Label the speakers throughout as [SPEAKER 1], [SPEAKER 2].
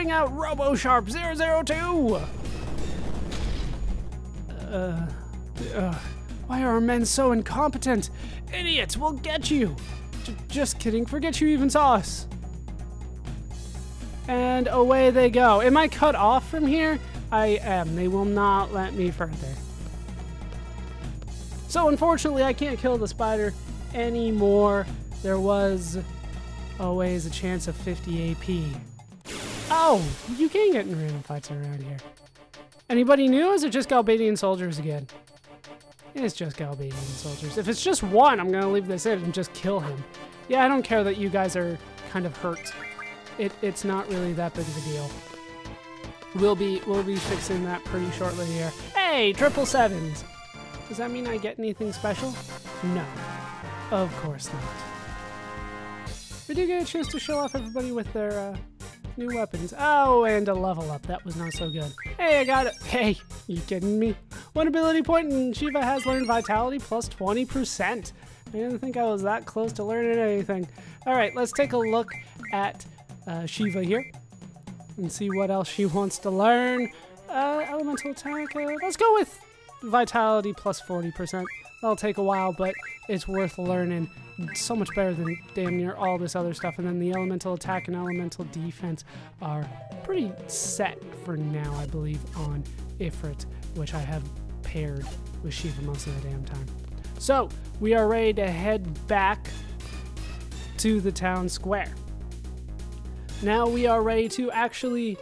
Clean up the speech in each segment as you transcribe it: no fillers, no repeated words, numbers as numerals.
[SPEAKER 1] Bring out RoboSharp 002! Why are our men so incompetent? Idiots, we'll get you! Just kidding, forget you even saw us. And away they go. Am I cut off from here? I am. They will not let me further. So unfortunately, I can't kill the spider anymore. There was always a chance of 50 AP. Oh, you can get in random fights around here. Anybody new? Is it just Galbadian soldiers again? It's just Galbadian soldiers. If it's just one, I'm gonna leave this in and just kill him. Yeah, I don't care that you guys are kind of hurt. It's not really that big of a deal. We'll be fixing that pretty shortly here. Hey, 777s. Does that mean I get anything special? No, of course not. We do get a chance to show off everybody with their new weapons. Oh, and a level up. That was not so good. Hey, I got it. Hey, you kidding me? One ability point and Shiva has learned Vitality plus 20%. I didn't think I was that close to learning anything. All right, let's take a look at Shiva here and see what else she wants to learn. Elemental attack. Let's go with Vitality plus 40%. That'll take a while, but it's worth learning. So much better than damn near all this other stuff. And then the elemental attack and elemental defense are pretty set for now, I believe, on Ifrit, which I have paired with Shiva most of the damn time. So we are ready to head back to the town square. Now we are ready to actually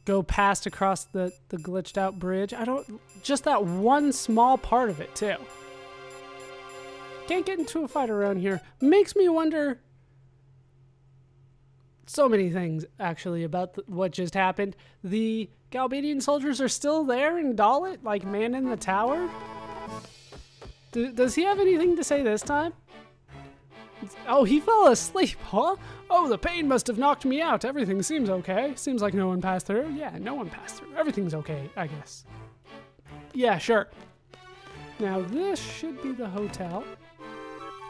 [SPEAKER 1] go past across the glitched out bridge. Just that one small part of it too. Can't get into a fight around here. Makes me wonder so many things actually about what just happened. The Galbadian soldiers are still there in Dollet, like man in the tower. Does he have anything to say this time? Oh, he fell asleep, huh? Oh, the pain must have knocked me out. Everything seems okay. Seems like no one passed through. Yeah, no one passed through. Everything's okay, I guess. Yeah, sure. Now, this should be the hotel.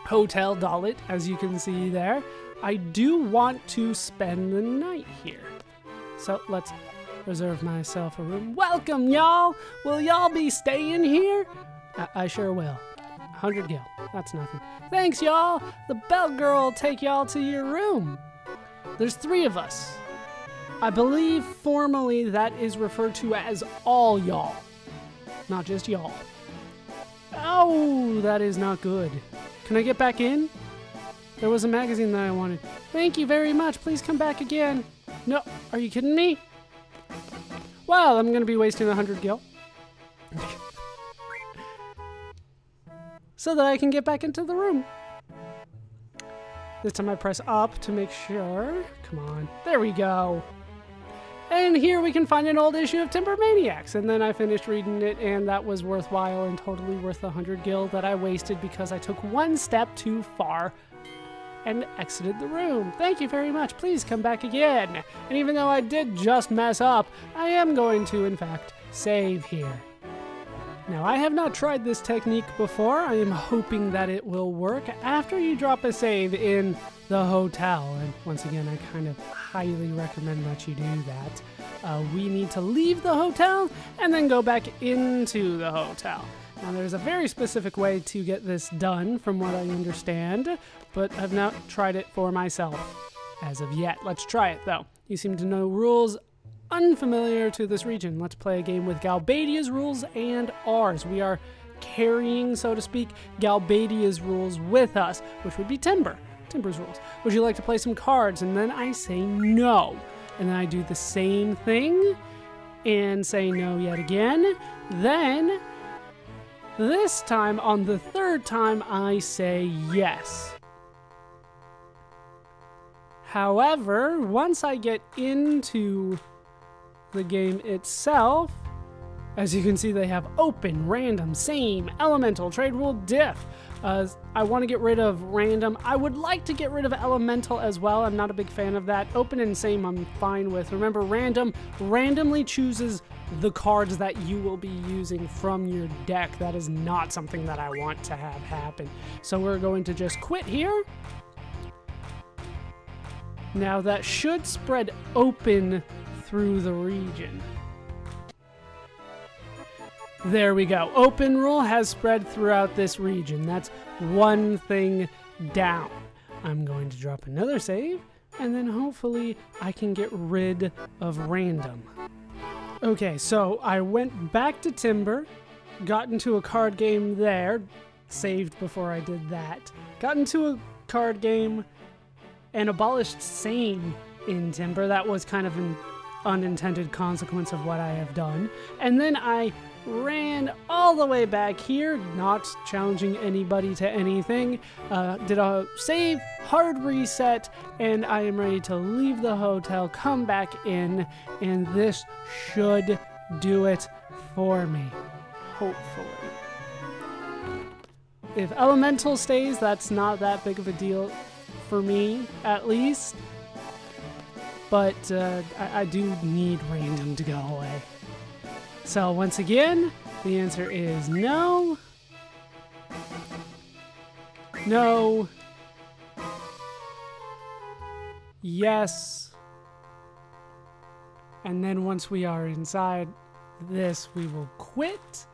[SPEAKER 1] Hotel Dollet, as you can see there. I do want to spend the night here. So, let's reserve myself a room. Welcome, y'all! Will y'all be staying here? I sure will. 100 gil. That's nothing. Thanks, y'all. The bell girl will take y'all to your room. There's 3 of us. I believe formally that is referred to as all y'all, not just y'all. Oh, that is not good. Can I get back in? There was a magazine that I wanted. Thank you very much. Please come back again. No, are you kidding me? Well, I'm going to be wasting 100 gil. So that I can get back into the room. This time I press up to make sure. Come on. There we go. And here we can find an old issue of Timber Maniacs. And then I finished reading it, and that was worthwhile and totally worth the 100 gil that I wasted because I took one step too far and exited the room. Thank you very much. Please come back again. And even though I did just mess up, I am going to, in fact, save here. Now, I have not tried this technique before. I am hoping that it will work after you drop a save in the hotel. And once again, I kind of highly recommend that you do that. We need to leave the hotel and then go back into the hotel. Now, there's a very specific way to get this done from what I understand, but I've not tried it for myself as of yet. Let's try it, though. You seem to know rules unfamiliar to this region. Let's play a game with Galbadia's rules and ours. We are carrying, so to speak, Galbadia's rules with us, which would be Timber's rules. Would you like to play some cards? And then I say no. And then I do the same thing and say no yet again. Then, this time, on the 3rd time, I say yes. However, once I get into the game itself, as you can see, they have open, random, same, elemental, trade rule, diff. I want to get rid of random. I would like to get rid of elemental as well. I'm not a big fan of that. Open and same I'm fine with. Remember, random randomly chooses the cards that you will be using from your deck. That is not something that I want to have happen. So we're going to just quit here. Now that should spread open through the region. There we go. Open rule has spread throughout this region. That's one thing down. I'm going to drop another save, and then hopefully I can get rid of random. Okay, so I went back to Timber, got into a card game there, saved before I did that, got into a card game, and abolished Sane in Timber. That was kind of an unintended consequence of what I have done. And then I ran all the way back here, not challenging anybody to anything, did a save, hard reset, and I am ready to leave the hotel, come back in, and this should do it for me, hopefully. If Elemental stays, that's not that big of a deal for me, at least. But I do need random to go away. So once again, the answer is no. No. Yes. And then once we are inside this, we will quit.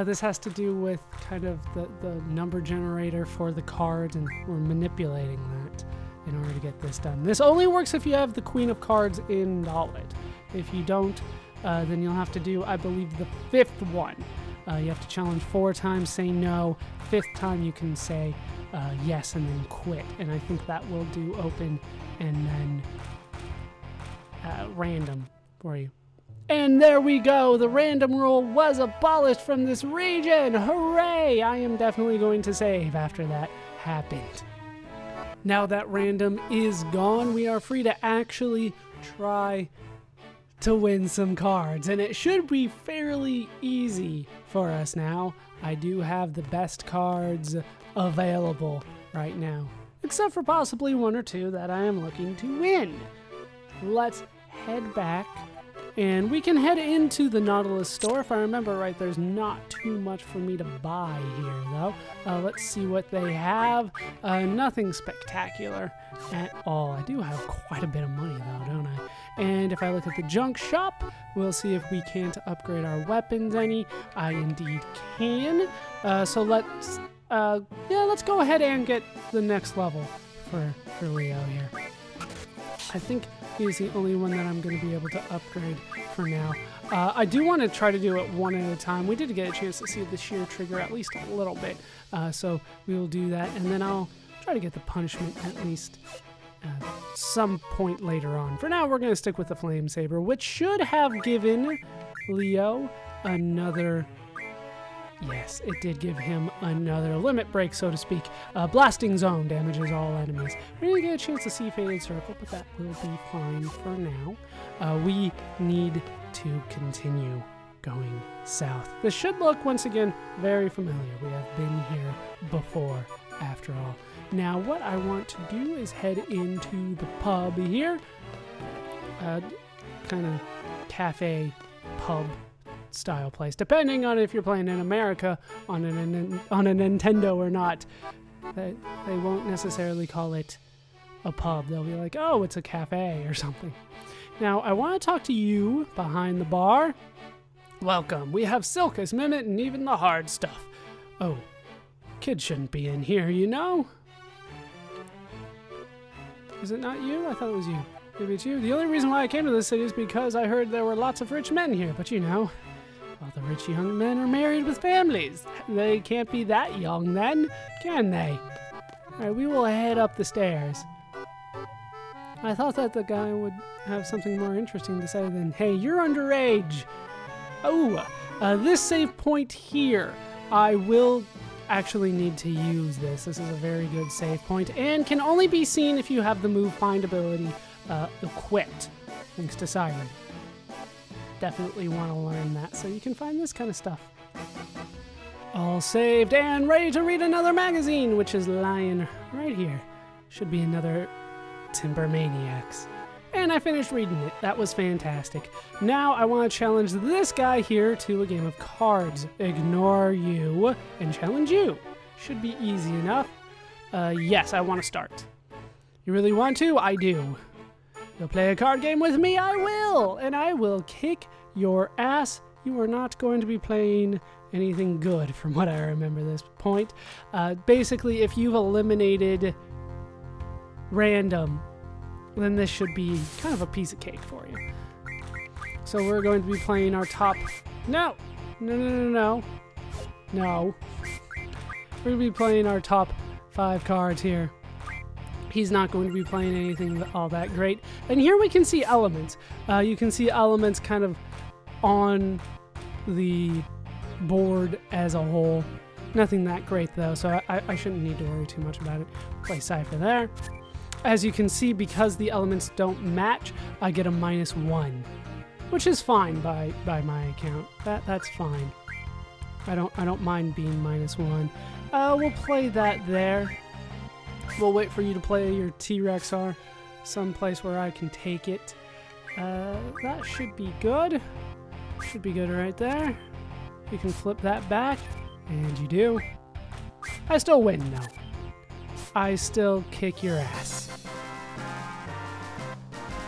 [SPEAKER 1] This has to do with kind of the number generator for the cards, and we're manipulating that in order to get this done. This only works if you have the Queen of Cards in Dollet. If you don't, then you'll have to do, I believe, the 5th one. You have to challenge 4 times, say no. 5th time you can say yes and then quit. And I think that will do open and then random for you. And there we go. The random rule was abolished from this region. Hooray! I am definitely going to save after that happened. Now that random is gone, we are free to actually try to win some cards, and it should be fairly easy for us now. I do have the best cards available right now, except for possibly 1 or 2 that I am looking to win. Let's head back, and we can head into the Nautilus store. If I remember right, there's not too much for me to buy here, though. Let's see what they have. Nothing spectacular at all. I do have quite a bit of money, though, don't I? And if I look at the junk shop, we'll see if we can't upgrade our weapons any. I indeed can. So let's go ahead and get the next level for Leo here. I think he's the only one that I'm going to be able to upgrade for now. I do want to try to do it one at a time. We did get a chance to see the shear trigger at least a little bit, so we will do that, and then I'll try to get the punishment at least some point later on. For now, we're going to stick with the Flame Saber, which should have given Leo another... Yes, it did give him another limit break, so to speak. Blasting Zone damages all enemies. We didn't get a chance to see Faded Circle, but that will be fine for now. We need to continue going south. This should look, once again, very familiar. We have been here before, after all. Now, what I want to do is head into the pub here. Kind of cafe, pub style place, depending on if you're playing in America on a Nintendo or not. They won't necessarily call it a pub. They'll be like, oh, it's a cafe or something. Now, I want to talk to you behind the bar. Welcome. We have Silkus, Mimit, and even the hard stuff. Oh, kids shouldn't be in here, you know? Is it not you? I thought it was you. Maybe it's you. The only reason why I came to this city is because I heard there were lots of rich men here, but you know, all the rich young men are married with families. They can't be that young then, can they? Alright, we will head up the stairs. I thought that the guy would have something more interesting to say than, hey, you're underage. Oh, this save point here, I will actually need to use this. This is a very good save point and can only be seen if you have the move find ability equipped, thanks to Siren. Definitely want to learn that so you can find this kind of stuff. All saved and ready to read another magazine, which is lying right here. Should be another Timber Maniacs. And I finished reading it. That was fantastic. Now I want to challenge this guy here to a game of cards. Ignore you and challenge you. Should be easy enough. Yes, I want to start. You really want to? I do. You'll play a card game with me? I will! And I will kick your ass. You are not going to be playing anything good from what I remember at this point. Basically, if you've eliminated random, then this should be kind of a piece of cake for you. So we're going to be playing our top... No! No. We're going to be playing our top 5 cards here. He's not going to be playing anything all that great. And here we can see elements. You can see elements kind of on the board as a whole. Nothing that great though, so I shouldn't need to worry too much about it. Play Cypher there. As you can see, because the elements don't match, I get a -1, which is fine by my account. That's fine. I don't mind being -1. We'll play that there. We'll wait for you to play your T-Rex R someplace where I can take it. That should be good. Should be good right there. You can flip that back, and you do. I still win, though. I still kick your ass.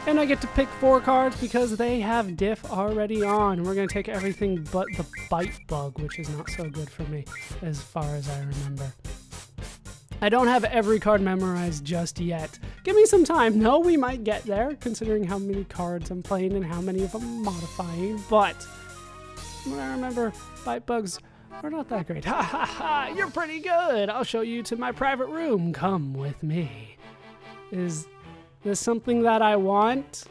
[SPEAKER 1] And I get to pick 4 cards because they have diff already on. We're going to take everything but the bite bug, which is not so good for me as far as I remember. I don't have every card memorized just yet. Give me some time. No, we might get there, considering how many cards I'm playing and how many of them I'm modifying. But what I remember, bite bugs are not that great. Ha ha ha, you're pretty good. I'll show you to my private room. Come with me. Is this something that I want?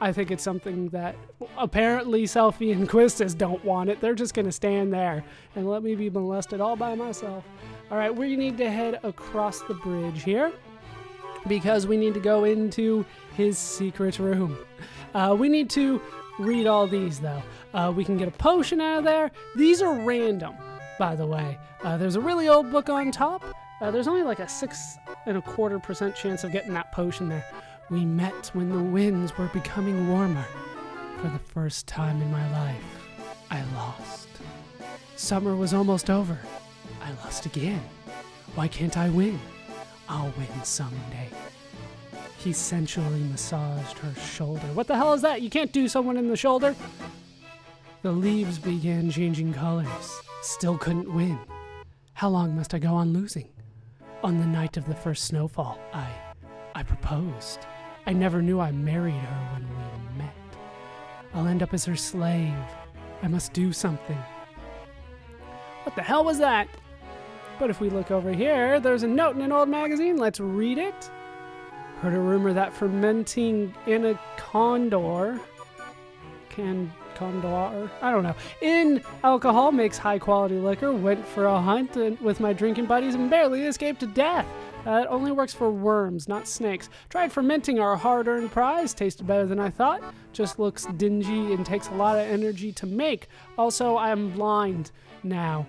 [SPEAKER 1] I think it's something that apparently Selfie and Quistis don't want it. They're just going to stand there and let me be molested all by myself. All right, we need to head across the bridge here because we need to go into his secret room. We need to read all these, though. We can get a potion out of there. These are random, by the way. There's a really old book on top. There's only like a 6.25% chance of getting that potion there. We met when the winds were becoming warmer. For the first time in my life, I lost. Summer was almost over. I lost again. Why can't I win? I'll win someday. He sensually massaged her shoulder. What the hell is that? You can't do someone in the shoulder. The leaves began changing colors. Still couldn't win. How long must I go on losing? On the night of the first snowfall, I proposed. I never knew I married her when we met. I'll end up as her slave. I must do something. What the hell was that? But if we look over here, there's a note in an old magazine. Let's read it. Heard a rumor that fermenting in a condor, I don't know, in alcohol makes high quality liquor. Went for a hunt with my drinking buddies and barely escaped to death. It only works for worms, not snakes. Tried fermenting our hard-earned prize. Tasted better than I thought. Just looks dingy and takes a lot of energy to make. Also, I'm blind now.